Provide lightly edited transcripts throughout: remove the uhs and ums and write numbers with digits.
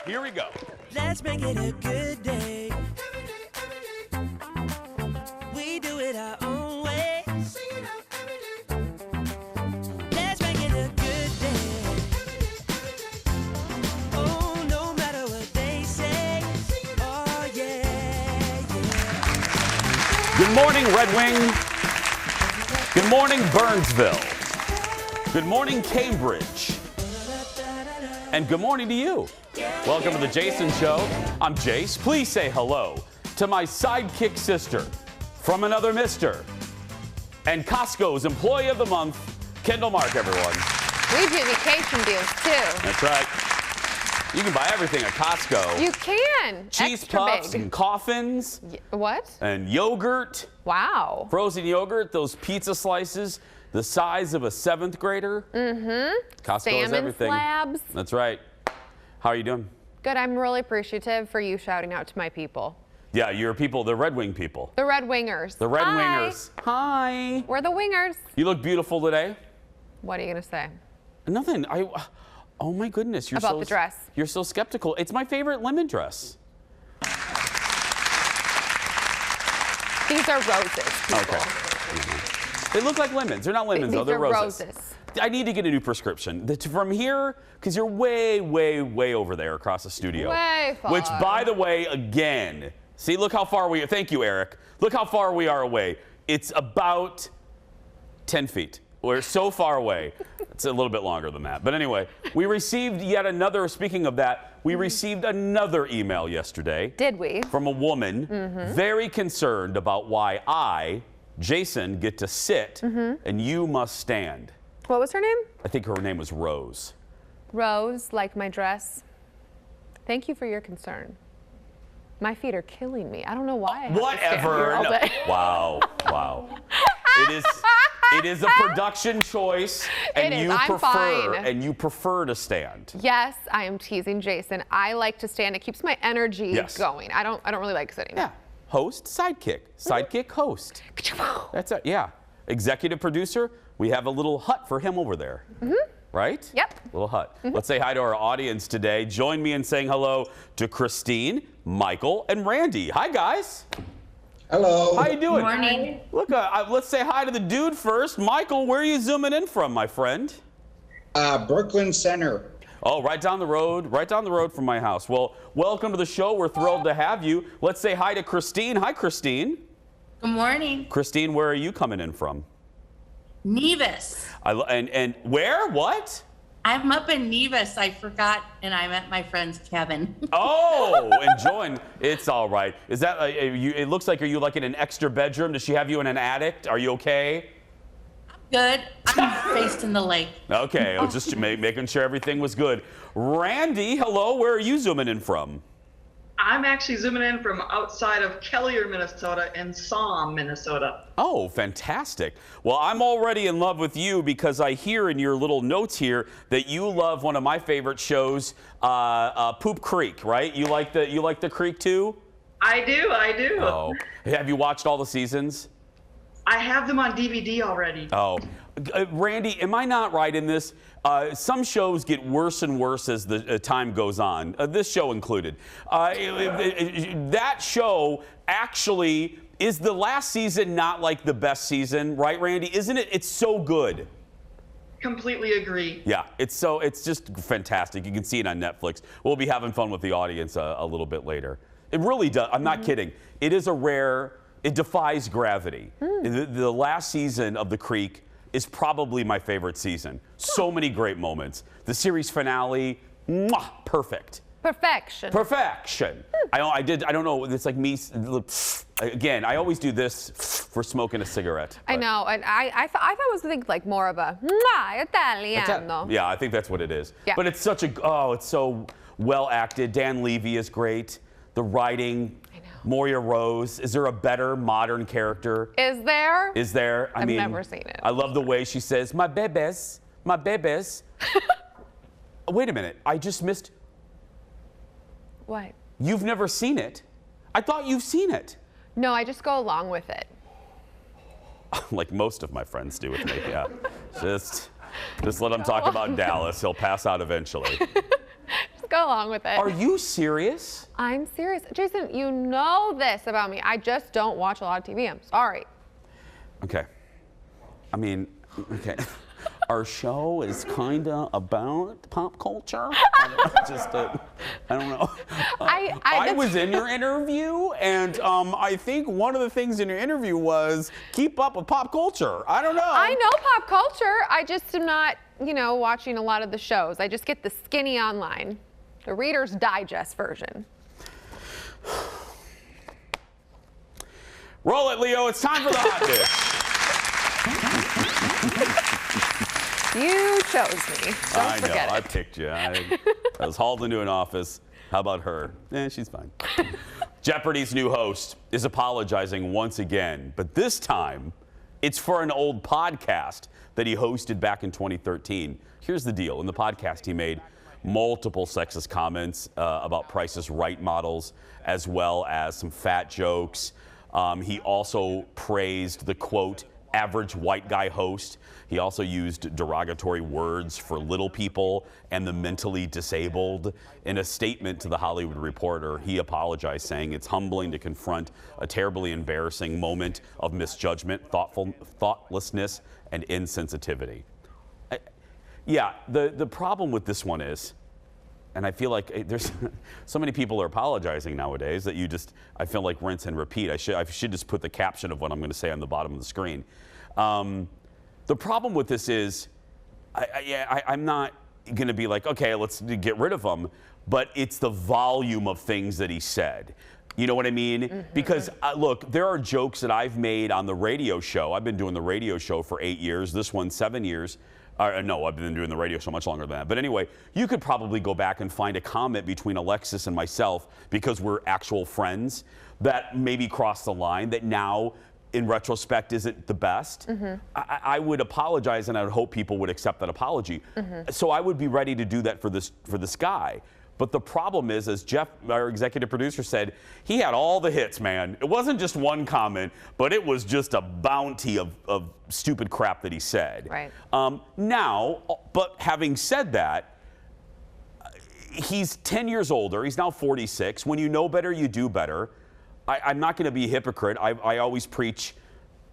Here we go. Let's make it a good day. We do it our own way. Let's make it a good day. Oh, no matter what they say. Oh, yeah, yeah. Good morning, Red Wing. Good morning, Burnsville. Good morning, Cambridge. And good morning to you. Welcome to the Jason Show. I'm Jace. Please say hello to my sidekick sister from another mister and Costco's Employee of the Month, Kendall Mark, everyone. We do vacation deals, too. That's right. You can buy everything at Costco. You can. Cheese Extra puffs big. and coffins. What? And yogurt. Wow. Frozen yogurt, those pizza slices, the size of a 7th grader. Mm-hmm. Costco has Salmon everything. slabs. That's right. How are you doing? Good. I'm really appreciative for you shouting out to my people. Yeah, your people, the Red Wing people. The Red Wingers. The Red Hi. Wingers. Hi. We're the Wingers. You look beautiful today. What are you going to say? Nothing. Oh my goodness. You're About so, the dress. You're so skeptical. It's my favorite lemon dress. These are roses, people. Okay. They look like lemons. They're not lemons, though. These They're are roses. I need to get a new prescription. From here, because you're way, way, way over there across the studio. Way far. Which, by the way, again, see, look how far we are. Thank you, Eric. Look how far we are away. It's about 10 feet. We're so far away. It's a little bit longer than that. But anyway, we received yet another, speaking of that, we received another email yesterday. Did we? From a woman very concerned about why I, Jason, get to sit and you must stand. What was her name? I think her name was Rose. Rose, like my dress. Thank you for your concern. My feet are killing me. I don't know why. I have to stand Whatever. here all No. day. Wow. Wow. It is a production choice, and It is. you I'm prefer fine. and you prefer to stand. Yes, I am teasing Jason. I like to stand. It keeps my energy Yes. going. I don't really like sitting. Yeah. Host, sidekick. Sidekick, host. That's it. Yeah. Executive producer. We have a little hut for him over there. Right? Yep. Little hut. Let's say hi to our audience today. Join me in saying hello to Christine, Michael, and Randy. Hi, guys. Hello. How you doing? Morning. Look, let's say hi to the dude first. Michael, where are you zooming in from, my friend? Brooklyn Center. Oh, right down the road from my house. Well, welcome to the show. We're thrilled to have you. Let's say hi to Christine. Hi, Christine. Good morning. Christine, where are you coming in from? Nevis. And where? What? I'm up in Nevis. I forgot, and I'm at my friend's cabin. Oh, enjoying. It's all right. Is that? It looks like. Are you like in an extra bedroom? Does she have you in an attic? Are you okay? Good. I'm facing the lake. Okay, I was just making sure everything was good. Randy, hello. Where are you zooming in from? I'm actually zooming in from outside of Kelliher, Minnesota, and Somme, Minnesota. Oh, fantastic. Well, I'm already in love with you because I hear in your little notes here that you love one of my favorite shows, Poop Creek, right? You like the Creek too? I do. Oh, have you watched all the seasons? I have them on DVD already. Oh, Randy, am I not right in this? Some shows get worse and worse as the time goes on, this show included. That show actually is the last season not like the best season, right, Randy? Isn't it? It's so good. Completely agree. Yeah, it's just fantastic. You can see it on Netflix. We'll be having fun with the audience a little bit later. It really does. I'm not kidding. It is it defies gravity. The last season of The Creek is probably my favorite season. So many great moments. The series finale, mwah, perfect. Perfection. Perfection. I don't know. It's like me. Again, I always do this for smoking a cigarette. I know, and I thought it was like more of a Italiano. Yeah, I think that's what it is. Yeah. But it's it's so well acted. Dan Levy is great. The writing. Moria Rose. Is there a better modern character? Is there? Is there? I've never seen it. I love the way she says, my bebes, my bebes. Wait a minute. I just missed. What? You've never seen it? I thought you've seen it. No, I just go along with it. Like most of my friends do with me, yeah. Just let him talk about Dallas. He'll pass out eventually. go along with it. Are you serious? I'm serious. Jason, you know this about me. I just don't watch a lot of TV. I'm sorry. Okay. I mean, okay. Our show is kind of about pop culture. I don't know. I was in your interview, and I think one of the things in your interview was keep up with pop culture. I don't know. I know pop culture. I just am not, watching a lot of the shows. I just get the skinny online, the Reader's Digest version. Roll it, Leo. It's time for the hot dish. You chose me. Don't forget it. I picked you. I was hauled into an office. How about her? She's fine. Jeopardy's new host is apologizing once again, but this time it's for an old podcast that he hosted back in 2013. Here's the deal. In the podcast, he made multiple sexist comments about Price is Right models, as well as some fat jokes. He also praised the, quote, average white guy host. He also used derogatory words for little people and the mentally disabled. In a statement to The Hollywood Reporter, he apologized, saying it's humbling to confront a terribly embarrassing moment of misjudgment, thoughtlessness, and insensitivity. The problem with this one is, and I feel like there's so many people are apologizing nowadays that I feel like rinse and repeat. I should just put the caption of what I'm going to say on the bottom of the screen. The problem with this is, I'm not going to be like, okay, let's get rid of him, but it's the volume of things that he said. You know what I mean? Mm-hmm. Because look, there are jokes that I've made on the radio show. I've been doing the radio show for 8 years. This one, 7 years. No, I've been doing the radio show much longer than that. But anyway, you could probably go back and find a comment between Alexis and myself, because we're actual friends, that maybe crossed the line, that now, in retrospect, isn't the best. Mm-hmm. I would apologize, and I would hope people would accept that apology. Mm-hmm. So I would be ready to do that for this guy. But the problem is, as Jeff, our executive producer, said, he had all the hits, man. It wasn't just one comment, but it was just a bounty of stupid crap that he said. Right. But having said that, he's 10 years older. He's now 46. When you know better, you do better. I'm not going to be a hypocrite. I always preach,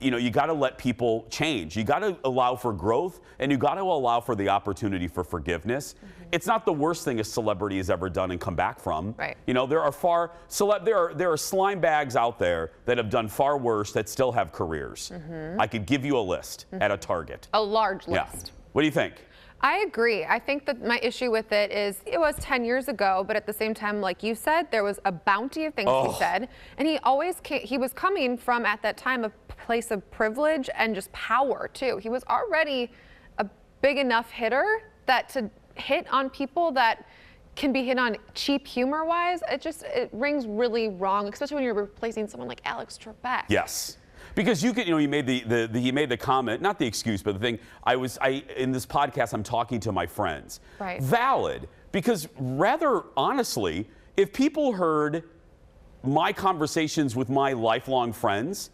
you got to let people change. You got to allow for growth, and you got to allow for the opportunity for forgiveness. Mm-hmm. It's not the worst thing a celebrity has ever done and come back from. There are slime bags out there that have done far worse that still have careers. Mm-hmm. I could give you a list at a Target. A large list. Yeah. What do you think? I agree. I think that my issue with it is it was 10 years ago, but at the same time, like you said, there was a bounty of things he said. And he was coming from, at that time, a place of privilege and just power, too. He was already a big enough hitter that to hit on people that can be hit on cheap humor-wise, it rings really wrong, especially when you're replacing someone like Alex Trebek. Yes. Because you made he made the comment, not the excuse, but the thing. In this podcast, I'm talking to my friends. Right. Valid, because rather honestly, if people heard my conversations with my lifelong friends,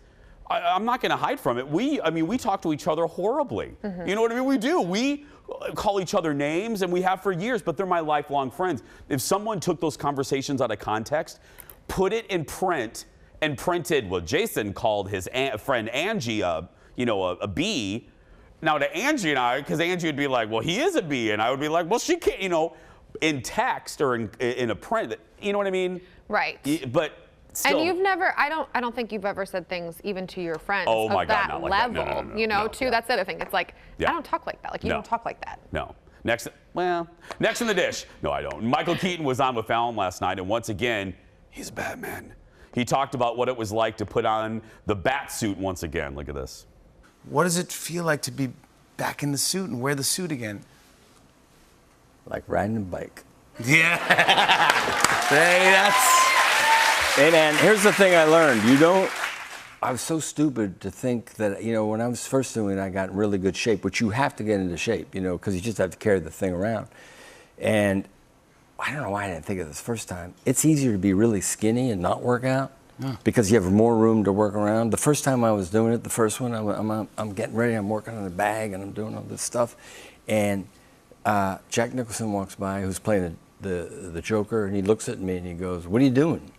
I'm not going to hide from it. We talk to each other horribly. Mm-hmm. You know what I mean? We do. We call each other names, and we have for years, but they're my lifelong friends. If someone took those conversations out of context, put it in print, and printed, Jason called his friend Angie a B. Now to Angie and I, because Angie would be like, well, he is a B. And I would be like, well, she can't, in text or in a print. You know what I mean? Right. But still. And you've never, I don't think you've ever said things even to your friends of that not like level. That. No, too. That's the other thing. It's like, I don't talk like that. Like, you don't talk like that. No. Next in the dish. No, I don't. Michael Keaton was on with Fallon last night, and once again, he's Batman. He talked about what it was like to put on the bat suit once again. Look at this. What does it feel like to be back in the suit and wear the suit again? Like riding a bike. Yeah. Hey, man, here's the thing I learned. I was so stupid to think that, when I was first doing it, I got in really good shape, which you have to get into shape, because you just have to carry the thing around. And I don't know why I didn't think of this first time. It's easier to be really skinny and not work out because you have more room to work around. The first time I was doing it, the first one, I'm getting ready, I'm working on the bag and I'm doing all this stuff. And Jack Nicholson walks by, who's playing the Joker, and he looks at me and he goes, "What are you doing?"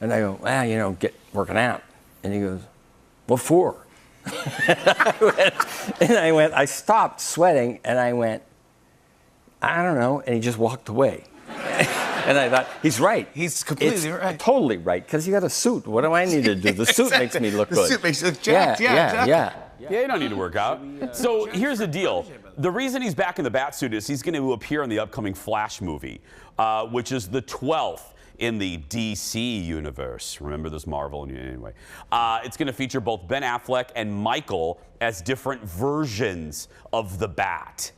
And I go, working out. And he goes, "What for?" I stopped sweating, and I went, "I don't know." And he just walked away. And I thought, he's right. He's completely right. Totally right, because you got a suit. What do I need to do? The suit makes me look good. The suit makes you look jacked. Yeah. Yeah, you don't need to work out. So here's the deal. The reason he's back in the bat suit is he's going to appear in the upcoming Flash movie, which is the 12th in the DC universe. Remember this Marvel? Anyway. It's going to feature both Ben Affleck and Michael as different versions of the Bat.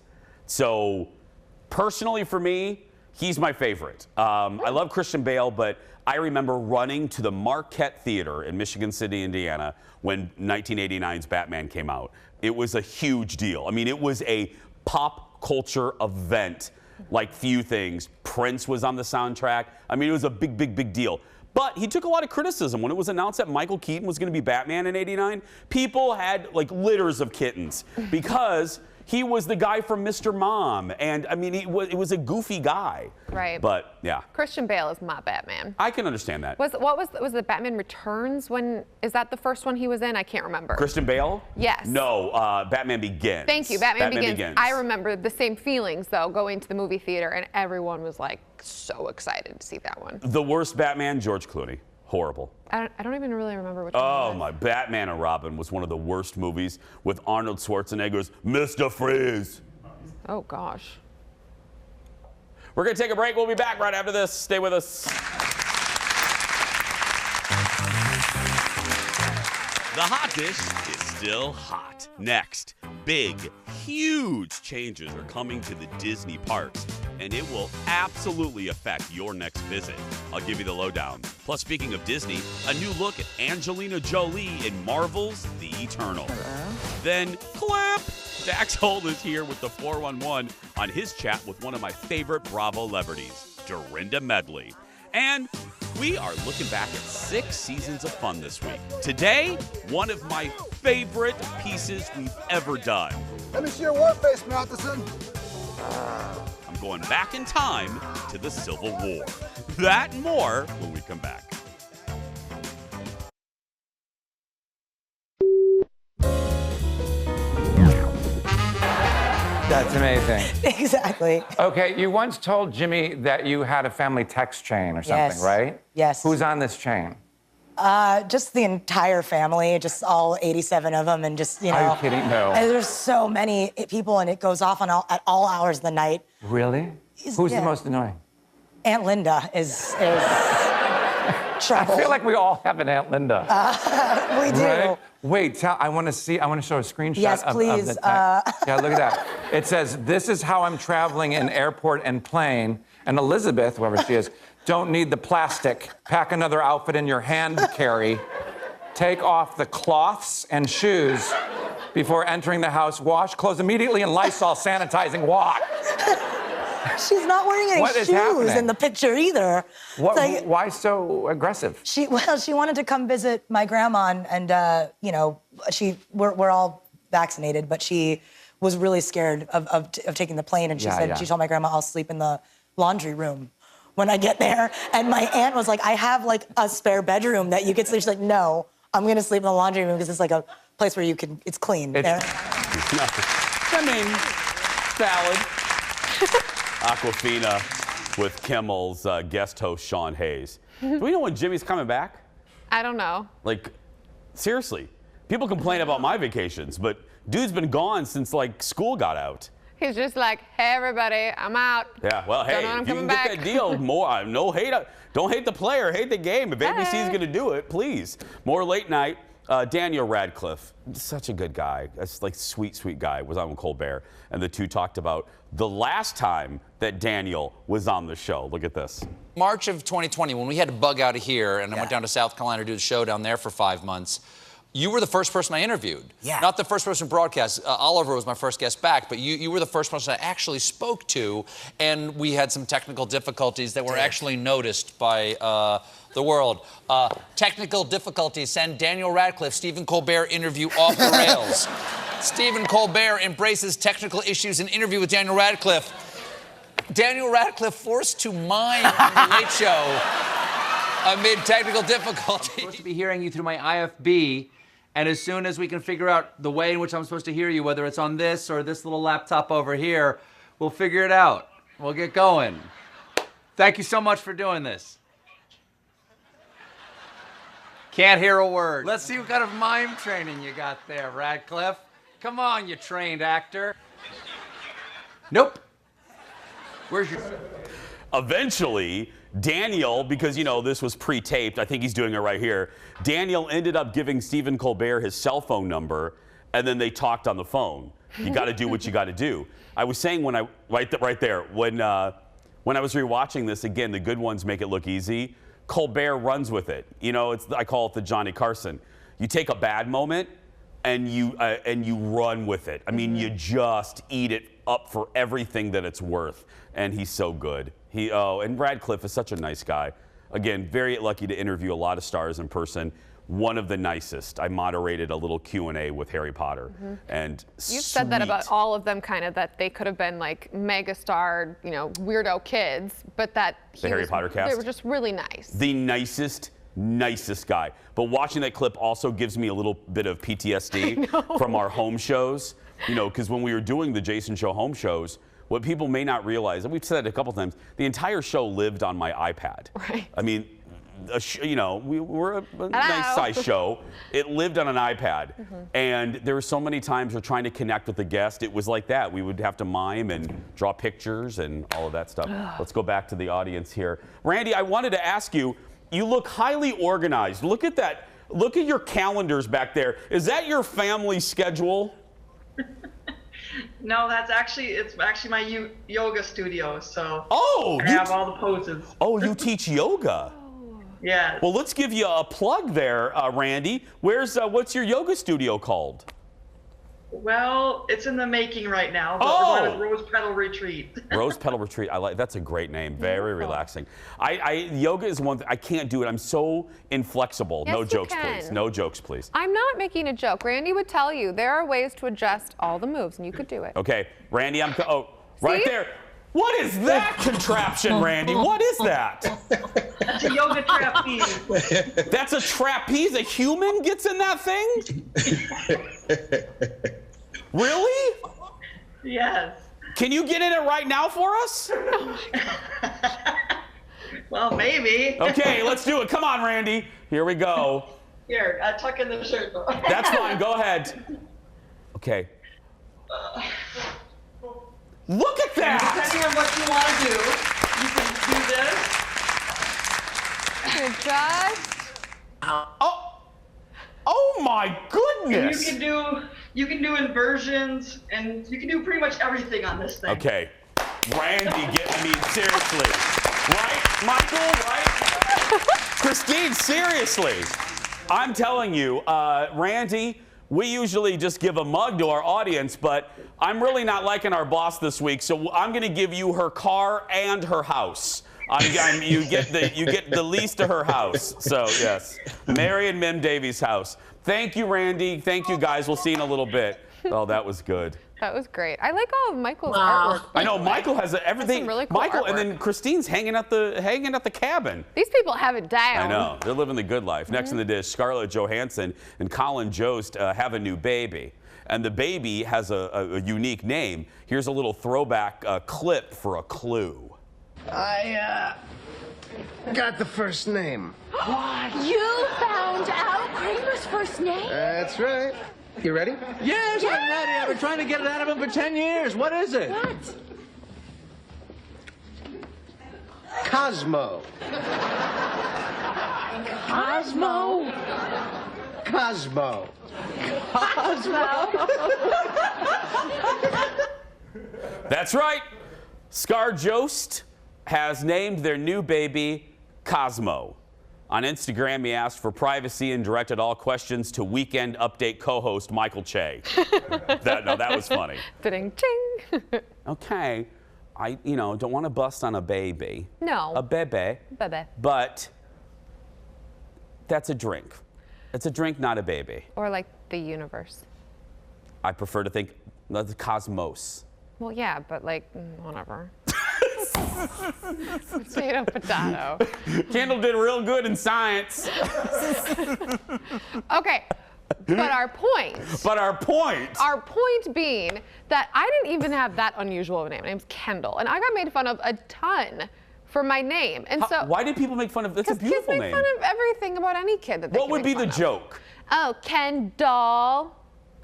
So personally for me, he's my favorite. I love Christian Bale, but I remember running to the Marquette Theater in Michigan City, Indiana, when 1989's Batman came out. It was a huge deal. I mean, it was a pop culture event like few things. Prince was on the soundtrack. I mean, it was a big deal. But he took a lot of criticism. When it was announced that Michael Keaton was going to be Batman in '89, people had like litters of kittens because he was the guy from Mr. Mom, and I mean, it was a goofy guy. Right. But yeah. Christian Bale is my Batman. I can understand that. Was the Batman Returns? Is that the first one he was in? I can't remember. Christian Bale? Yes. No, Batman Begins. Thank you, Batman Begins. I remember the same feelings though, going to the movie theater, and everyone was like so excited to see that one. The worst Batman, George Clooney. Horrible. I don't even really remember which one. Oh my, Batman and Robin was one of the worst movies with Arnold Schwarzenegger's Mr. Freeze. Oh gosh. We're gonna take a break. We'll be back right after this. Stay with us. The hot dish is still hot. Next, big, huge changes are coming to the Disney parks, and it will absolutely affect your next visit. I'll give you the lowdown. Plus, speaking of Disney, a new look at Angelina Jolie in Marvel's The Eternal. Then, clip! Dax Holt is here with the 411 on his chat with one of my favorite Bravo celebrities, Dorinda Medley. And we are looking back at 6 seasons of fun this week. Today, one of my favorite pieces we've ever done. Let me see your war face, Matheson. I'm going back in time to the Civil War. That and more when we come back. That's amazing. Exactly. Okay, you once told Jimmy that you had a family text chain or something, Yes. right? Yes. Who's on this chain? Just the entire family, just all 87 of them, and just, Are you kidding? No. And there's so many people, and it goes off at all hours of the night. Really? Who's yeah. the most annoying? Aunt Linda is trouble. I feel like we all have an Aunt Linda. We do. Right? Wait, I want to show a screenshot Yes, of please. the text. Yeah, look at that. It says, "This is how I'm traveling in airport and plane." And Elizabeth, whoever she is, "Don't need the plastic. Pack another outfit in your hand carry. Take off the cloths and shoes before entering the house. Wash clothes immediately in Lysol sanitizing walk." She's not wearing any What is shoes happening? in the picture either. What, It's like- why so aggressive? She wanted to come visit my grandma, and we're all vaccinated, but she was really scared of taking the plane, and she said she told my grandma, "I'll sleep in the laundry room when I get there." And my aunt was like, "I have like a spare bedroom that you could sleep." She's like, "No, I'm gonna sleep in the laundry room because it's like a place where it's clean." I mean, valid. Aquafina with Kimmel's guest host, Sean Hayes. Do we know when Jimmy's coming back? I don't know. Like, seriously. People complain about my vacations, but dude's been gone since, like, school got out. He's just like, "Hey, everybody, I'm out." Yeah, well, Don't hey, know when I'm if you coming can back. get that deal, more, no hate. Don't hate the player, hate the game. If ABC's going to do it, please. More late night. Daniel Radcliffe, such a good guy, like sweet guy, was on with Colbert, and the two talked about the last time that Daniel was on the show. Look at this. March of 2020, when we had to bug out of here, and I went down to South Carolina to do the show down there for 5 months, you were the first person I interviewed. Yeah. Not the first person broadcast. Oliver was my first guest back, but you were the first person I actually spoke to, and we had some technical difficulties that were actually noticed by the world. Technical difficulties send Daniel Radcliffe, Stephen Colbert interview off the rails. Stephen Colbert embraces technical issues in interview with Daniel Radcliffe. Daniel Radcliffe forced to mime on the Late Show amid technical difficulties. I'm supposed to be hearing you through my IFB, and as soon as we can figure out the way in which I'm supposed to hear you, whether it's on this or this little laptop over here, we'll figure it out. We'll get going. Thank you so much for doing this. Can't hear a word. Let's see what kind of mime training you got there, Radcliffe. Come on, you trained actor. Nope. Where's your... Eventually, Daniel, because, you know, this was pre-taped, I think he's doing it right here. Daniel ended up giving Stephen Colbert his cell phone number, and then they talked on the phone. You got to do what you got to do. I was saying when I, right there, when I was rewatching this, again, the good ones make it look easy. Colbert runs with it. You know, I call it the Johnny Carson. You take a bad moment and you run with it. I mean, you just eat it up for everything that it's worth. And he's so good. And Radcliffe is such a nice guy. Again, very lucky to interview a lot of stars in person. One of the nicest. I moderated a little Q&A with Harry Potter. And You've said that about all of them, kind of, that they could have been like megastar, you know, weirdo kids, but that the Harry Potter cast, they were just really nice. The nicest guy. But watching that clip also gives me a little bit of PTSD from our home shows. You know, because when we were doing the Jason Show home shows, what people may not realize, and we've said it a couple times, the entire show lived on my iPad. Right. I mean, you know, we're a nice size show. It lived on an iPad. And there were so many times we're trying to connect with the guest. It was like that. We would have to mime and draw pictures and all of that stuff. Let's go back to the audience here. Randy, I wanted to ask you, you look highly organized. Look at that. Look at your calendars back there. Is that your family schedule? No, it's actually my yoga studio. So I have all the poses. Oh, you teach yoga? Yeah. Well, let's give you a plug there, Randy. What's your yoga studio called? Well, it's in the making right now, but we're going to Rose Petal Retreat. Rose Petal Retreat. That's a great name. Very relaxing. Yoga is one thing. I can't do it. I'm so inflexible. Yes, no you jokes, can. please. No jokes, please. I'm not making a joke. Randy would tell you there are ways to adjust all the moves, and you could do it. Okay, Randy, right there. What is that contraption, Randy? What is that? That's a yoga trapeze. That's a trapeze? A human gets in that thing? Really? Yes. Can you get in it right now for us? Oh my God. Well, maybe. Okay, let's do it. Come on, Randy. Here we go. Here, tuck in the shirt. That's fine. Go ahead. Okay. Look at that! Depending on what you want to do, you can do this. Oh my goodness! And you can do inversions, and you can do pretty much everything on this thing. Okay, Randy, seriously, right, Michael? Right? Christine, seriously, I'm telling you, Randy. We usually just give a mug to our audience, but I'm really not liking our boss this week, so I'm going to give you her car and her house. You get the lease to her house. So yes, Mary and Mim Davies' house. Thank you, Randy. Thank you, guys. We'll see you in a little bit. Oh, that was good. That was great. I like all of Michael's artwork. I know Michael has everything. Some really cool Michael, artwork. and then Christine's hanging at the cabin. These people have it down. I know. They're living the good life. Next in the dish, Scarlett Johansson and Colin Jost have a new baby. And the baby has a unique name. Here's a little throwback clip for a clue. I got the first name. What? You found out Kramer's first name? That's right. You ready? Yes, I'm ready. I've been trying to get it out of him for 10 years. What is it? What? Cosmo. Cosmo? Cosmo. Cosmo? That's right. Scar Jost has named their new baby Cosmo. On Instagram, he asked for privacy and directed all questions to Weekend Update co-host Michael Che. that was funny. Ding-ching. Okay, I don't want to bust on a baby. No. A bebe. Bebe. But that's a drink. It's a drink, not a baby. Or like the universe. I prefer to think the cosmos. Well, yeah, but like, whatever. Potato, potato. Kendall did real good in science. Okay, but our point. But our point. Our point being that I didn't even have that unusual of a name. My name's Kendall, and I got made fun of a ton for my name. And so why did people make fun of? That's a beautiful kids name. make fun of everything about any kid that they What can would be make the fun of. joke? Oh, Kendall.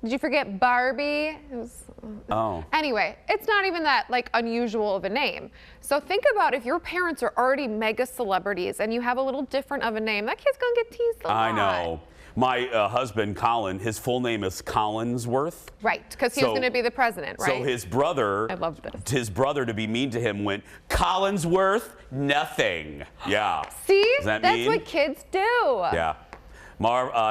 Did you forget Barbie? It was, Oh. Anyway, it's not even that like unusual of a name. So think about if your parents are already mega celebrities and you have a little different of a name, that kid's gonna get teased a lot. I know. My husband, Colin, his full name is Collinsworth. Right, because he was going to be the president, right? So his brother, I love this. His brother, to be mean to him, went, Collinsworth, nothing. Yeah. See? Does that That's mean? what kids do. Yeah.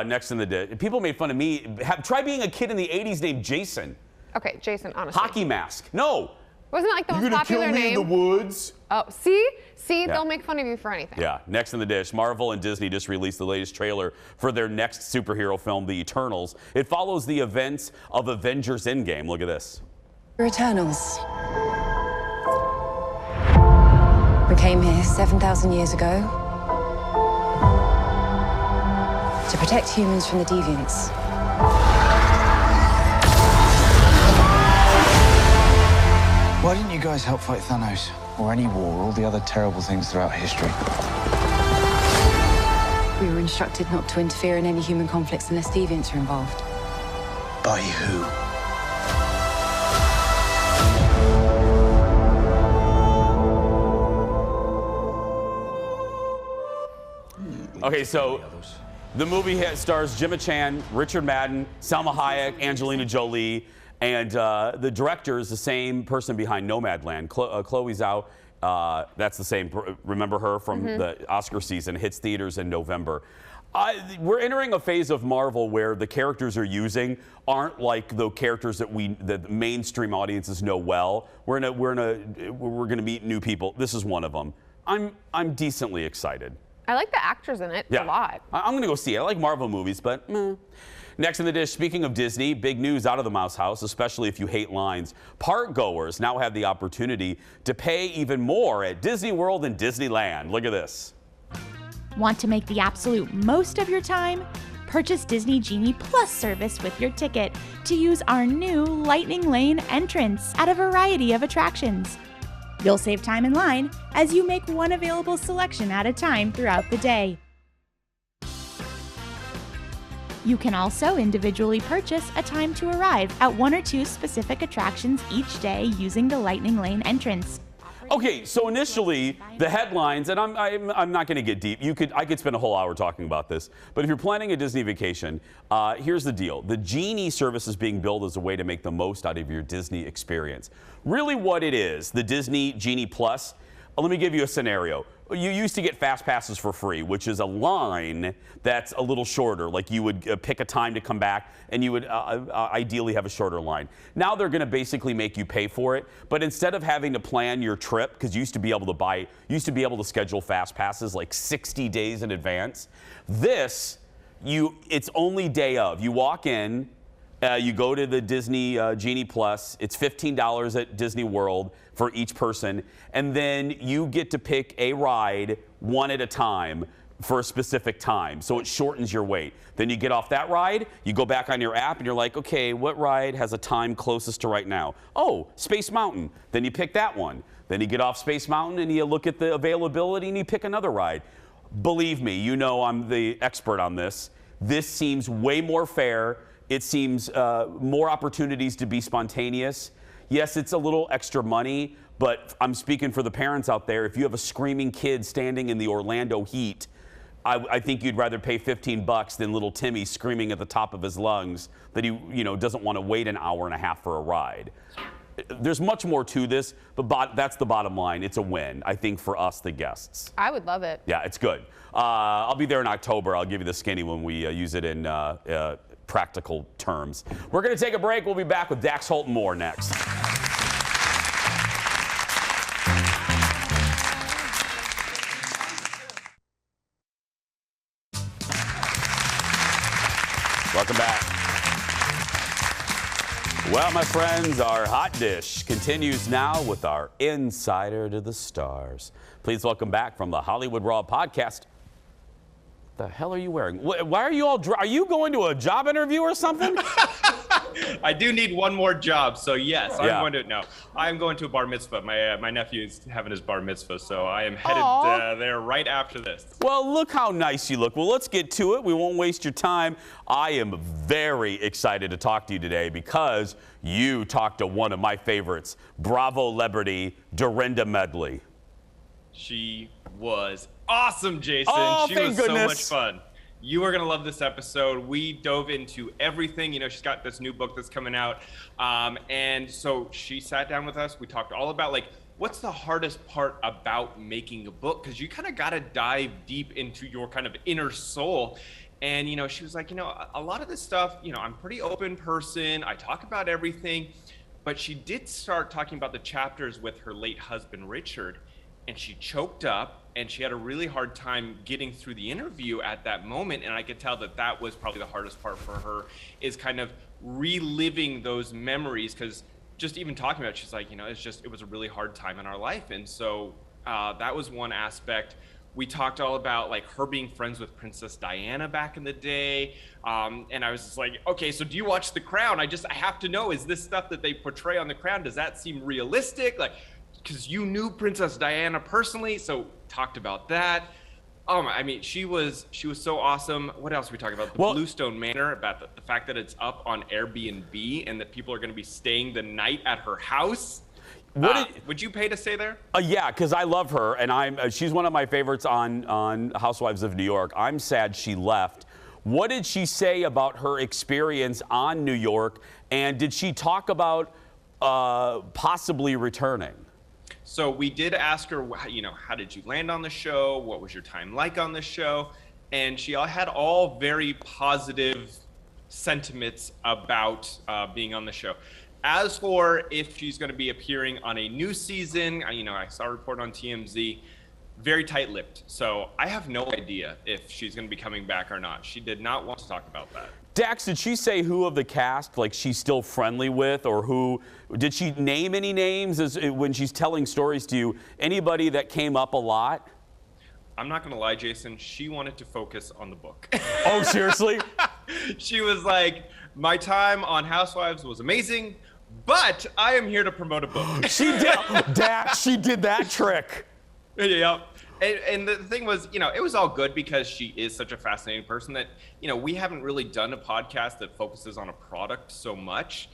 Next in the day, people made fun of me. Try being a kid in the 80s named Jason. Okay, Jason, honestly. Hockey mask. No. Wasn't it like the You're most gonna popular kill me name? in the woods. Oh, see? See, Yeah. they'll make fun of you for anything. Yeah. Next in the dish, Marvel and Disney just released the latest trailer for their next superhero film, The Eternals. It follows the events of Avengers Endgame. Look at this. We're Eternals. We came here 7,000 years ago to protect humans from the deviants. Why didn't you guys help fight Thanos? Or any war, or all the other terrible things throughout history? We were instructed not to interfere in any human conflicts unless deviants are involved. By who? Okay, so the movie stars Gemma Chan, Richard Madden, Salma Hayek, Angelina Jolie, and the director is the same person behind Nomadland, Chloe Zhao. That's the same. Remember her from the Oscar season? Hits theaters in November. We're entering a phase of Marvel where the characters they're using aren't like the characters that mainstream audiences know well. We're going to meet new people. This is one of them. I'm decently excited. I like the actors in it a lot. I'm going to go see it. I like Marvel movies, but meh. Next in the dish, speaking of Disney, big news out of the Mouse House, especially if you hate lines. Park goers now have the opportunity to pay even more at Disney World and Disneyland. Look at this. Want to make the absolute most of your time? Purchase Disney Genie Plus service with your ticket to use our new Lightning Lane entrance at a variety of attractions. You'll save time in line as you make one available selection at a time throughout the day. You can also individually purchase a time to arrive at one or two specific attractions each day using the Lightning Lane entrance. Okay, so initially the headlines, and I'm not going to get deep. I could spend a whole hour talking about this, but if you're planning a Disney vacation, here's the deal: the Genie service is being billed as a way to make the most out of your Disney experience. Really, what it is, the Disney Genie Plus. Let me give you a scenario. You used to get fast passes for free, which is a line that's a little shorter. Like you would pick a time to come back, and you would ideally have a shorter line. Now they're going to basically make you pay for it, but instead of having to plan your trip, because you used to be able to schedule fast passes like 60 days in advance. It's only day of. You walk in. You go to the Disney Genie Plus. It's $15 at Disney World for each person. And then you get to pick a ride one at a time for a specific time. So it shortens your wait. Then you get off that ride, you go back on your app, and you're like, okay, what ride has a time closest to right now? Oh, Space Mountain. Then you pick that one. Then you get off Space Mountain, and you look at the availability, and you pick another ride. Believe me, you know I'm the expert on this. This seems way more fair. It seems more opportunities to be spontaneous. Yes, it's a little extra money, but I'm speaking for the parents out there. If you have a screaming kid standing in the Orlando heat, I think you'd rather pay $15 than little Timmy screaming at the top of his lungs that he doesn't want to wait an hour and a half for a ride. There's much more to this, but that's the bottom line. It's a win, I think, for us, the guests. I would love it. Yeah, it's good. I'll be there in October. I'll give you the skinny when we use it in practical terms. We're going to take a break. We'll be back with Dax Holt and more next. Welcome back. Well, my friends, our hot dish continues now with our Insider to the Stars. Please welcome back from the Hollywood Raw podcast. The hell are you wearing? Why are you all are you going to a job interview or something? I do need one more job, so yes, I'm going to a bar mitzvah. My nephew is having his bar mitzvah, so I am headed there right after this. Well, look how nice you look. Well, let's get to it. We won't waste your time. I am very excited to talk to you today because you talked to one of my favorites, Bravo celebrity Dorinda Medley. She was awesome, Jason. Oh, she thank was goodness. so much fun. You are going to love this episode. We dove into everything. You know, she's got this new book that's coming out. And so she sat down with us. We talked all about, like, what's the hardest part about making a book? Because you kind of got to dive deep into your kind of inner soul. And, you know, she was like, you know, a lot of this stuff, you know, I'm a pretty open person. I talk about everything. But she did start talking about the chapters with her late husband, Richard. And she choked up. And she had a really hard time getting through the interview at that moment. And I could tell that that was probably the hardest part for her, is kind of reliving those memories. Because just even talking about it, she's like, you know, it was a really hard time in our life. And so that was one aspect. We talked all about, like, her being friends with Princess Diana back in the day. And I was just like, okay, so do you watch The Crown? I have to know, is this stuff that they portray on The Crown, does that seem realistic? Like, because you knew Princess Diana personally, so talked about that. I mean, she was so awesome. What else are we talking about? The Bluestone Manor, about the fact that it's up on Airbnb and that people are going to be staying the night at her house. Would you pay to stay there? Yeah, because I love her, and she's one of my favorites on Housewives of New York. I'm sad she left. What did she say about her experience on New York, and did she talk about possibly returning? So we did ask her, you know, how did you land on the show? What was your time like on the show? And she had all very positive sentiments about being on the show. As for if she's going to be appearing on a new season, you know, I saw a report on TMZ, very tight-lipped. So I have no idea if she's going to be coming back or not. She did not want to talk about that. Dax, did she say who of the cast, like, she's still friendly with, or who? Did she name any names when she's telling stories to you? Anybody that came up a lot? I'm not going to lie, Jason. She wanted to focus on the book. Oh, seriously? She was like, my time on Housewives was amazing, but I am here to promote a book. She did. Dax, she did that trick. Yeah. And the thing was, you know, it was all good because she is such a fascinating person that, you know, we haven't really done a podcast that focuses on a product so much.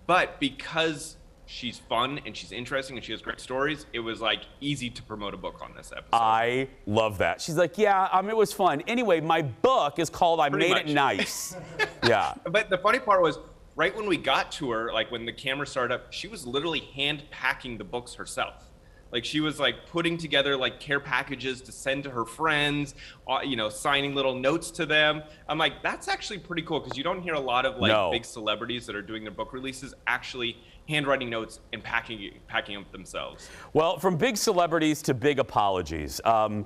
But because she's fun and she's interesting and she has great stories, it was, like, easy to promote a book on this episode. I love that. She's like, yeah, it was fun. Anyway, my book is called I Made It Nice. Yeah. But the funny part was, right when we got to her, like, when the camera started up, she was literally hand packing the books herself. Like, she was, like, putting together, like, care packages to send to her friends, you know, signing little notes to them. I'm like, that's actually pretty cool, because you don't hear a lot of, like, big celebrities that are doing their book releases actually handwriting notes and packing them themselves. Well, from big celebrities to big apologies, I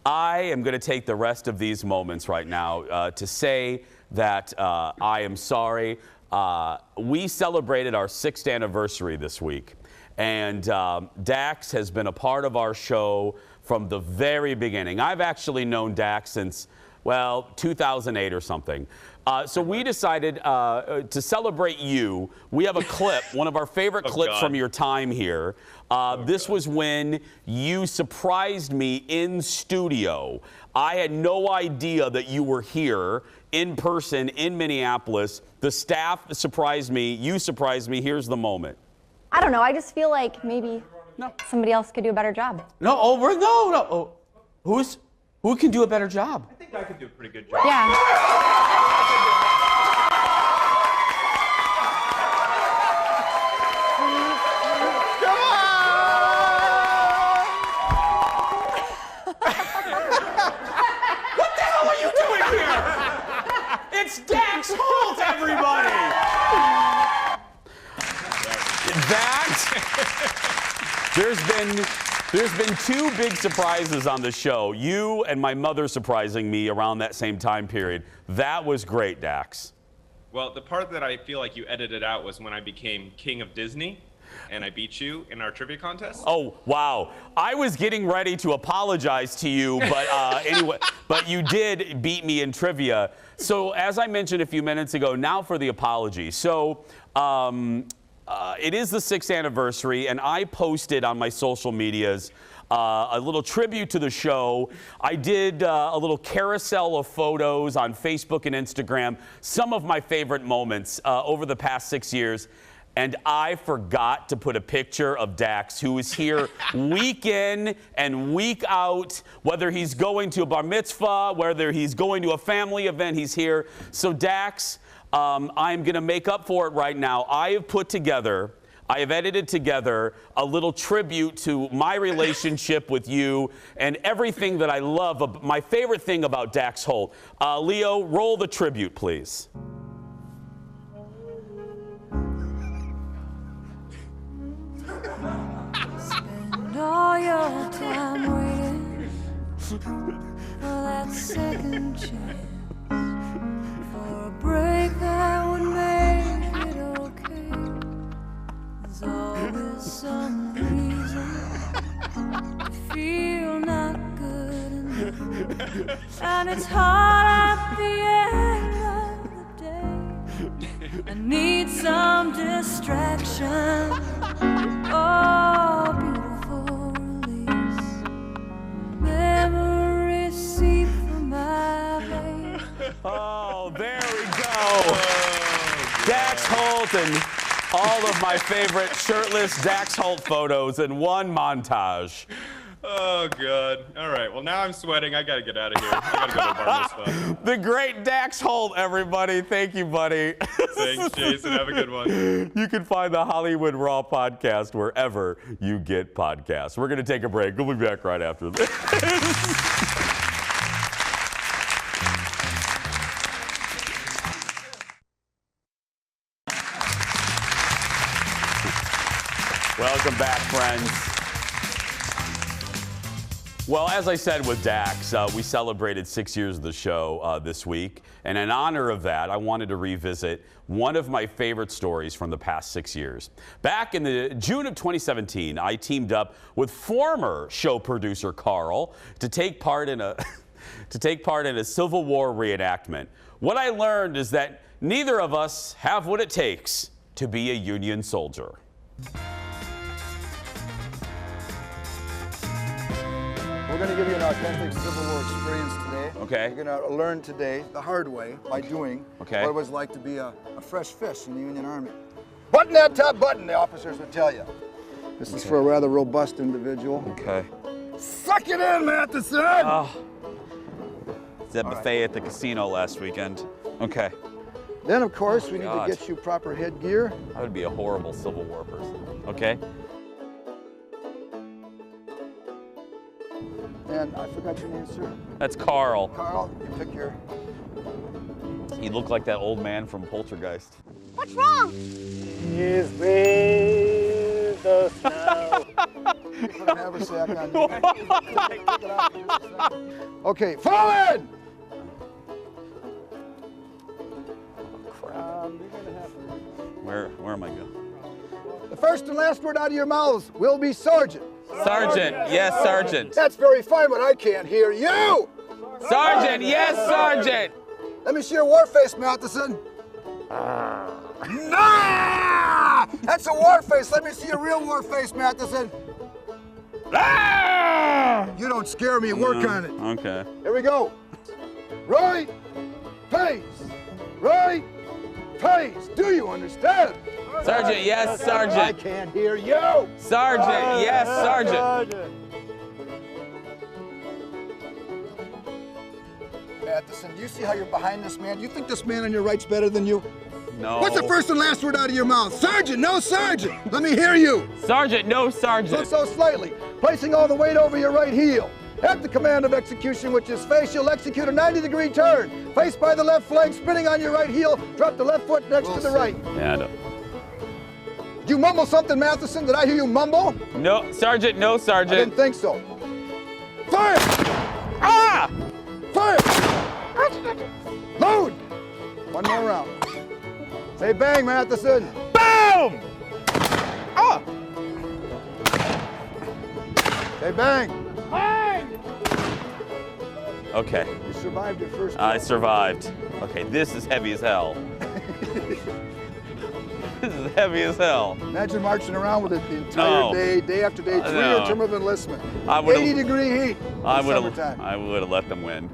am going to take the rest of these moments right now to say that I am sorry. We celebrated our 6th anniversary this week. And Dax has been a part of our show from the very beginning. I've actually known Dax since, well, 2008 or something. So we decided to celebrate you. We have a clip, one of our favorite clips from your time here. This was when you surprised me in studio. I had no idea that you were here in person in Minneapolis. The staff surprised me. You surprised me. Here's the moment. I don't know. I just feel like maybe somebody else could do a better job. No, who can do a better job? I think I could do a pretty good job. Yeah. What the hell are you doing here? It's Dax Holt, everybody! There's been 2 big surprises on the show. You and my mother surprising me around that same time period. That was great, Dax. Well, the part that I feel like you edited out was when I became king of Disney and I beat you in our trivia contest. Oh, wow. I was getting ready to apologize to you, but anyway, but you did beat me in trivia. So as I mentioned a few minutes ago, now for the apology. So it is the 6th anniversary, and I posted on my social medias a little tribute to the show. I did a little carousel of photos on Facebook and Instagram, some of my favorite moments over the past 6 years. And I forgot to put a picture of Dax, who is here week in and week out, whether he's going to a bar mitzvah, whether he's going to a family event, he's here. So Dax, I'm going to make up for it right now. I have edited together a little tribute to my relationship with you and everything that I love, my favorite thing about Dax Holt. Leo, roll the tribute, please. Spend all your time waiting for that second chance, for a break that would make it okay. There's always some reason to feel not good enough, and it's hard at the end of the day. I need some distraction. Oh, beautiful release. Memories seep from my veins. Oh, there we go. Dax Holt and all of my favorite shirtless Dax Holt photos in one montage. Oh, God. All right. Well, now I'm sweating. I got to get out of here. I got to go to a bar mitzvah. The great Dax Holt, everybody. Thank you, buddy. Thanks, Jason. Have a good one. You can find the Hollywood Raw podcast wherever you get podcasts. We're going to take a break. We'll be back right after this. Welcome back, friends. Well, as I said with Dax, we celebrated 6 years of the show this week. And in honor of that, I wanted to revisit one of my favorite stories from the past 6 years. Back in the June of 2017, I teamed up with former show producer Carl to take part in a Civil War reenactment. What I learned is that neither of us have what it takes to be a Union soldier. We're going to give you an authentic Civil War experience today. Okay. You're going to learn today the hard way by doing what it was like to be a fresh fish in the Union Army. Button that top button, the officers would tell you. This is for a rather robust individual. Okay. Suck it in, Matheson! Oh. That buffet at the casino last weekend. Okay. Then, of course, we need to get you proper headgear. I would be a horrible Civil War person. Okay. And I forgot your name, sir. That's Carl. Carl, you pick your... He looked like that old man from Poltergeist. What's wrong? He's with us now. Put an haversack on you. Take it off in just a second. Okay, forward! Where am I going? The first and last word out of your mouths will be sergeant. Sergeant, yes, sergeant. That's very fine, but I can't hear you. Sergeant, yes, sergeant. Let me see your war face, Matheson. Nah! That's a war face. Let me see your real war face, Matheson. You don't scare me. Work on it. Okay. Here we go. Right, pace. Right, pace. Do you understand? Sergeant, yes, sergeant. I can't hear you. Sergeant, yes, sergeant. Matheson, do you see how you're behind this man? Do you think this man on your right's better than you? No. What's the first and last word out of your mouth? Sergeant, no sergeant. Let me hear you. Sergeant, no sergeant. So slightly, placing all the weight over your right heel. At the command of execution, which is face, you'll execute a 90-degree turn. Face by the left flank, spinning on your right heel. Drop the left foot next to the right. Yeah, I know. Did you mumble something, Matheson? Did I hear you mumble? No, sergeant, no sergeant. I didn't think so. Fire! Ah! Fire! Load! One more round. Hey, bang, Matheson. Boom! Oh! Hey, bang. Bang! Okay. You survived your first I survived. Okay, this is heavy as hell. This is heavy as hell. Imagine marching around with it the entire day after day, 3-year term of enlistment. 80-degree heat. I would have let them win.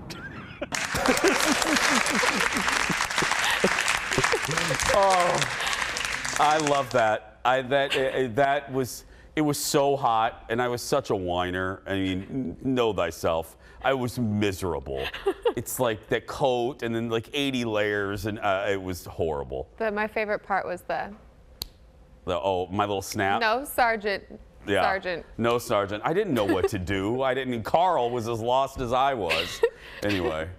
Oh, I love that. It was so hot, and I was such a whiner. I mean, know thyself. I was miserable. It's like that coat and then like 80 layers, and it was horrible. My favorite part was my little snap. No, Sergeant. Yeah. Sergeant. No, Sergeant. I didn't know what to do. Carl was as lost as I was. Anyway,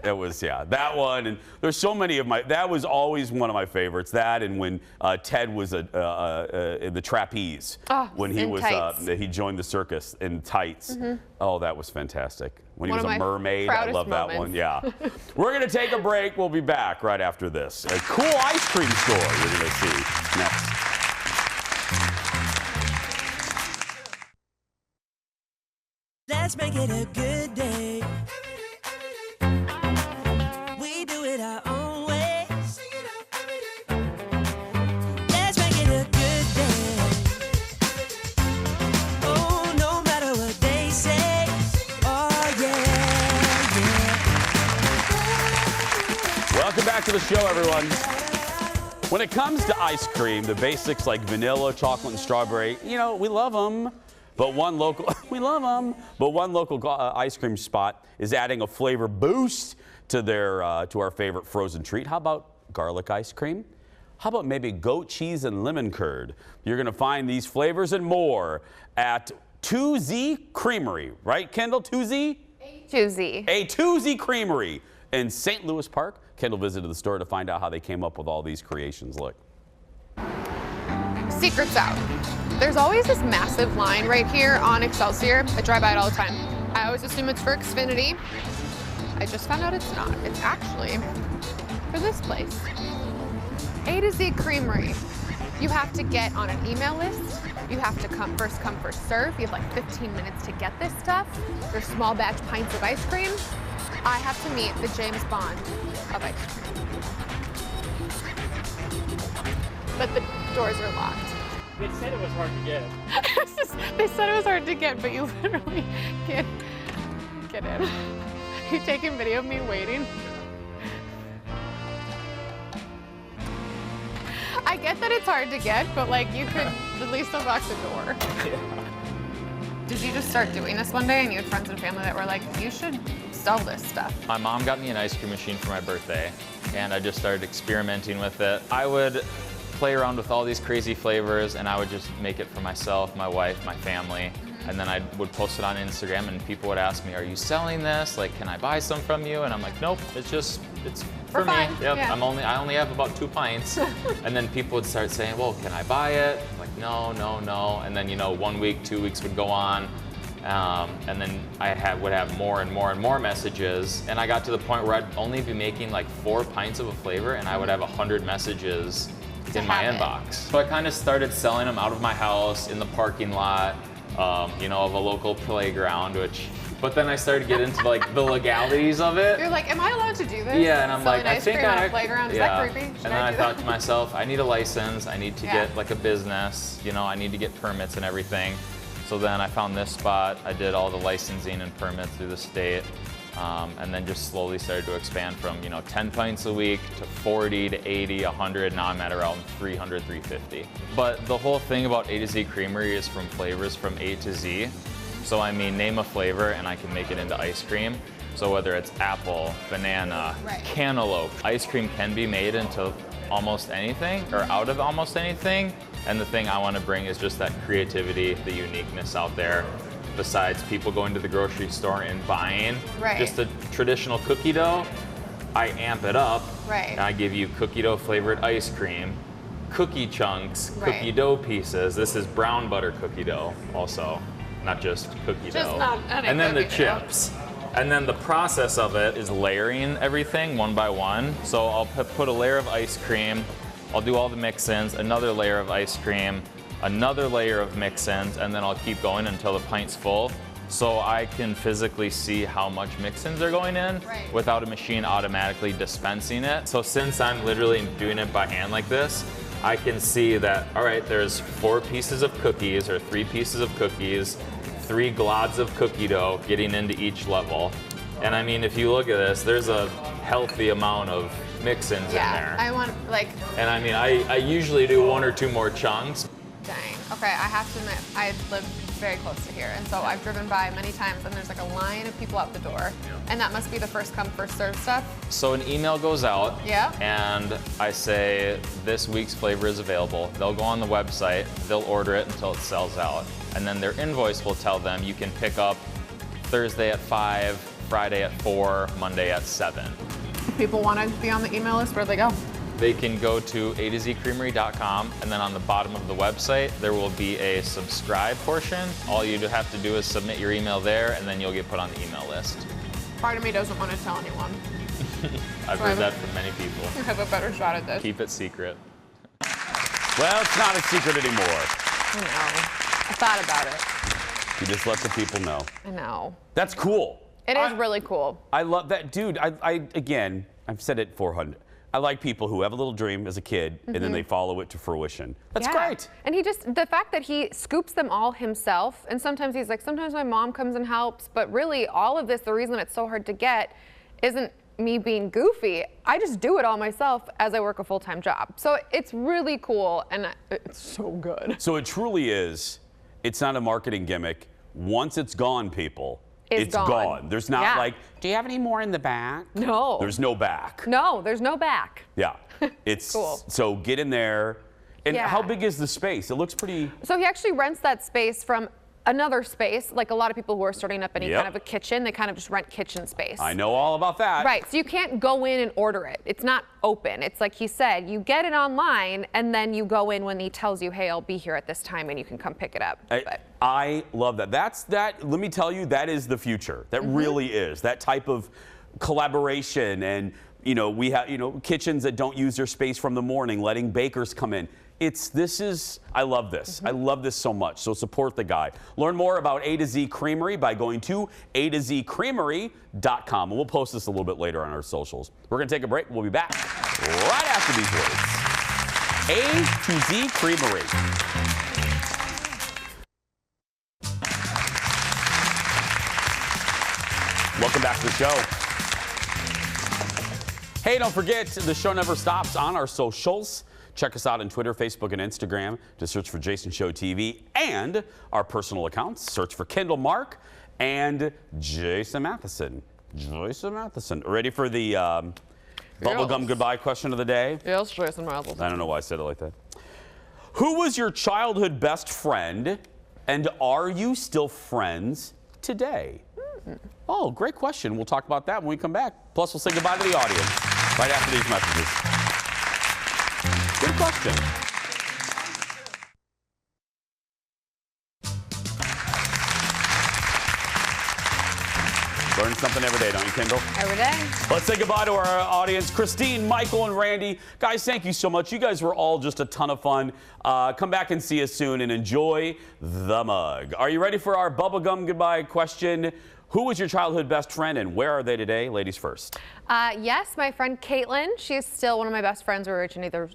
it was, that one. And there's so many of that was always one of my favorites. That and when Ted was in the trapeze. Oh, when he in was, tights. he joined the circus in tights. Mhm. Oh, that was fantastic. When he One was of a my mermaid. I proudest love that one. moments. Yeah. We're going to take a break. We'll be back right after this. A cool ice cream store you're going to see next. Let's make it a good day. We do it our own way. Let's make it a good day. Oh, no matter what they say. Oh, yeah. Welcome back to the show, everyone. When it comes to ice cream, the basics like vanilla, chocolate, and strawberry, we love them. But one local, ice cream spot is adding a flavor boost to our favorite frozen treat. How about garlic ice cream? How about maybe goat cheese and lemon curd? You're going to find these flavors and more at 2Z Creamery, right, Kendall? 2Z? A2Z. A2Z Creamery in St. Louis Park. Kendall visited the store to find out how they came up with all these creations. Look. Secret's out. There's always this massive line right here on Excelsior. I drive by it all the time. I always assume it's for Xfinity. I just found out it's not. It's actually for this place. A to Z Creamery. You have to get on an email list. You have to first come, first serve. You have like 15 minutes to get this stuff. There's small batch pints of ice cream. I have to meet the James Bond of ice cream. But the doors are locked. They said it was hard to get. They said it was hard to get, but you literally can't get in. You taking video of me waiting? I get that it's hard to get, but like you could at least unlock the door. Yeah. Did you just start doing this one day and you had friends and family that were like, you should sell this stuff? My mom got me an ice cream machine for my birthday, and I just started experimenting with it. I would play around with all these crazy flavors, and I would just make it for myself, my wife, my family, and then I would post it on Instagram, and people would ask me, are you selling this? Like, can I buy some from you? And I'm like, nope, it's for me. fun. Yep, Yeah. I only have about 2 pints. And then people would start saying, well, can I buy it? I'm like, no. And then, 1 week, 2 weeks would go on. And then I would have more and more messages. And I got to the point where I'd only be making like 4 pints of a flavor, and I would have 100 messages in my inbox. So I kind of started selling them out of my house, in the parking lot, of a local playground, but then I started getting into like the legalities of it. You're like, am I allowed to do this? Yeah, and I'm Selling like, I ice think cream on I a playground? Is yeah. that creepy? Should And then I do thought that? to myself, I need a license. I need to Yeah. get like a business. I need to get permits and everything. So then I found this spot. I did all the licensing and permits through the state. And then just slowly started to expand from 10 pints a week to 40 to 80, 100. Now I'm at around 300, 350. But the whole thing about A to Z Creamery is from flavors from A to Z. So I mean, name a flavor and I can make it into ice cream. So whether it's apple, banana, cantaloupe, ice cream can be made into almost anything or out of almost anything. And the thing I want to bring is just that creativity, the uniqueness out there. Besides people going to the grocery store and buying just a traditional cookie dough, I amp it up. Right. And I give you cookie dough flavored ice cream, cookie chunks, cookie dough pieces. This is brown butter cookie dough also, not just cookie dough. not any and then the cookie dough. chips. And then the process of it is layering everything one by one. So I'll put a layer of ice cream, I'll do all the mix-ins, another layer of ice cream, another layer of mix-ins, and then I'll keep going until the pint's full. So I can physically see how much mix-ins are going in without a machine automatically dispensing it. So since I'm literally doing it by hand like this, I can see that, all right, there's 4 pieces of cookies or 3 pieces of cookies, 3 glods of cookie dough getting into each level. And I mean, if you look at this, there's a healthy amount of mix-ins in there. I want, like... And I mean, I usually do 1 or 2 more chunks. Dang. Okay, I have to admit, I live very close to here, and so I've driven by many times, and there's like a line of people out the door, and that must be the first come, first serve stuff. So an email goes out, Yeah. and I say, this week's flavor is available. They'll go on the website, they'll order it until it sells out, and then their invoice will tell them you can pick up Thursday at 5, Friday at 4, Monday at 7. If people want to be on the email list, where do they go? They can go to a2zcreamery.com, and then on the bottom of the website, there will be a subscribe portion. All you have to do is submit your email there, and then you'll get put on the email list. Part of me doesn't want to tell anyone. I've heard that from many people. I have a better shot at this. Keep it secret. Well, it's not a secret anymore. I know. I thought about it. You just let the people know. I know. That's cool. It is really cool. I love that. Dude, again, I've said it 400. I like people who have a little dream as a kid and then they follow it to fruition. That's great. And the fact that he scoops them all himself, and sometimes he's like, sometimes my mom comes and helps, but really all of this, the reason it's so hard to get isn't me being goofy. I just do it all myself as I work a full-time job. So it's really cool, and it's so good. So it truly is, it's not a marketing gimmick. Once it's gone, people, it's gone. There's not like, do you have any more in the back? No. There's no back. No, there's no back. Yeah. It's cool. So get in there. And how big is the space? It looks pretty... So he actually rents that space from another space, like a lot of people who are starting up any kind of a kitchen, they kind of just rent kitchen space. I know all about that. Right, so you can't go in and order it. It's not open. It's like he said, you get it online and then you go in when he tells you, hey, I'll be here at this time and you can come pick it up. I love that. Let me tell you, that is the future. That really is. That type of collaboration, and we have kitchens that don't use their space from the morning, letting bakers come in. I love this. I love this so much. So support the guy. Learn more about A to Z Creamery by going to a2zcreamery.com. And we'll post this a little bit later on our socials. We're going to take a break. We'll be back right after these words. A to Z Creamery. Welcome back to the show. Hey, don't forget, the show never stops on our socials. Check us out on Twitter, Facebook, and Instagram. Just search for Jason Show TV, and our personal accounts. Search for Kendall Mark and Jason Matheson. Jason Matheson. Ready for the bubblegum goodbye question of the day? Yes, Jason Matheson. I don't know why I said it like that. Who was your childhood best friend, and are you still friends today? Oh, great question. We'll talk about that when we come back. Plus, we'll say goodbye to the audience right after these messages. Good question. Learn something every day, don't you, Kendall? Every day. Let's say goodbye to our audience. Christine, Michael, and Randy. Guys, thank you so much. You guys were all just a ton of fun. Come back and see us soon and enjoy the mug. Are you ready for our bubblegum goodbye question? Who was your childhood best friend and where are they today? Ladies first. Yes, my friend Caitlin. She's still one of my best friends. We were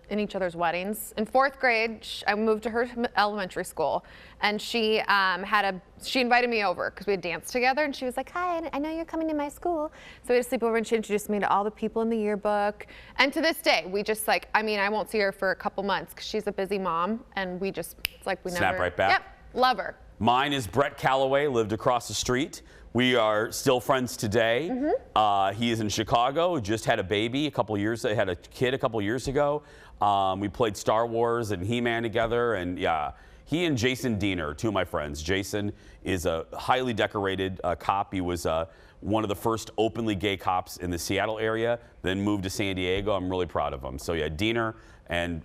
in each other's weddings. In 4th grade, I moved to her elementary school, and she invited me over because we had danced together, and she was like, hi, I know you're coming to my school. So we had a sleepover, and she introduced me to all the people in the yearbook. And to this day, we just I won't see her for a couple months because she's a busy mom, and we just, it's like we never. Snap right back. Yep, love her. Mine is Brett Calloway, lived across the street. We are still friends today. He is in Chicago, just had a baby had a kid a couple years ago. We played Star Wars and He-Man together, and yeah. He and Jason Diener, 2 of my friends. Jason is a highly decorated cop. He was one of the first openly gay cops in the Seattle area, then moved to San Diego. I'm really proud of him. So yeah, Diener and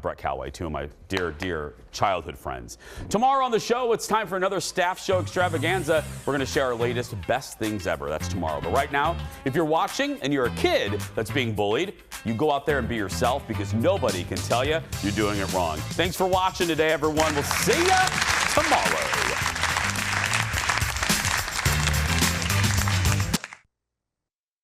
Brett Calloway, 2 of my dear, dear childhood friends. Tomorrow on the show, it's time for another staff show extravaganza. We're going to share our latest best things ever. That's tomorrow. But right now, if you're watching and you're a kid that's being bullied, You go out there and be yourself because nobody can tell you you're doing it wrong. Thanks for watching today, everyone. We'll see you tomorrow.